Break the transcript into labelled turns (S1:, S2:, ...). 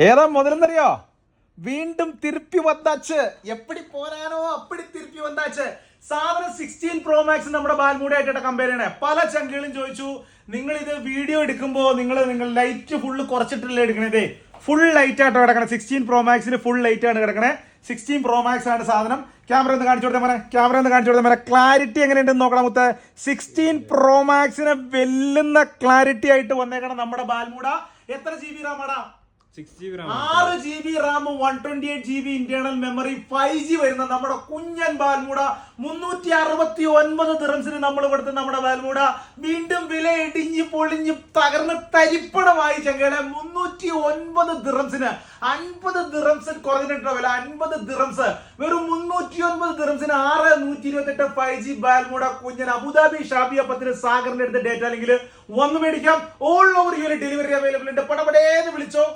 S1: ഏതാ മുതലെന്നറിയോ? വീണ്ടും തിരുപ്പി വന്നാച്ച്. എപ്പടി പോരാനോ അപ്പടി തിരുപ്പി വന്നാച്ച്. സാധനം 16 Pro Max നമ്മുടെ ബാൽമൂഡായിട്ട് കമ്പയർ ചെയ്യണേ. പല ചങ്കുകളും ചോദിച്ചു, നിങ്ങൾ ഇത് വീഡിയോ എടുക്കുമ്പോൾ നിങ്ങൾ ലൈറ്റ് ഫുള്ള് കുറച്ചിട്ടല്ലേ എടുക്കണേ? ഫുൾ ലൈറ്റ് ആയിട്ടോ കിടക്കണേ. 16 Pro Maxന് ഫുൾ ലൈറ്റ് ആണ് കിടക്കണേ. 16 Pro Max ആണ് സാധനം. ക്യാമറ ഒന്ന് കാണിച്ചു കൊടുത്തേ. ക്ലാരിറ്റി എങ്ങനെയുണ്ടെന്ന് നോക്കണം മുത്തേ. 16 Pro Maxനെ വെല്ലുന്ന ക്ലാരിറ്റി ആയിട്ട് വന്നേക്കണം നമ്മുടെ ബാൽമൂഡ. എത്ര GB റാമാടാ? 6 GB Ram, 128 GB internal memory, 5G വരുന്ന നമ്മുടെ കുഞ്ഞൻ ബാൽമൂഡ. 369 ദിറംസിന് നമ്മൾ കൊടുത്ത നമ്മുടെ ബാൽമൂഡ വീണ്ടും വില ഇടിഞ്ഞ് പൊളിഞ്ഞ് തകർന്ന് തരിപ്പണമായി ചങ്കയുടെ. 309 ദിറംസിന് 50 ദിറംസ് കുറഞ്ഞിട്ടോ വില. 50 ദിറംസ് വെറും 309 ദിറംസിന് 6128 5G ബാൽമൂഡ കുഞ്ഞൻ. അബുദാബി ഷാബിയ പത്തിന് സാഗറിന്റെ അടുത്ത് ഡേറ്റ അല്ലെങ്കിൽ വന്ന് മേടിക്കാം. All over unit delivery available ഉണ്ട്. പടപടേന്ന് വിളിച്ചോ.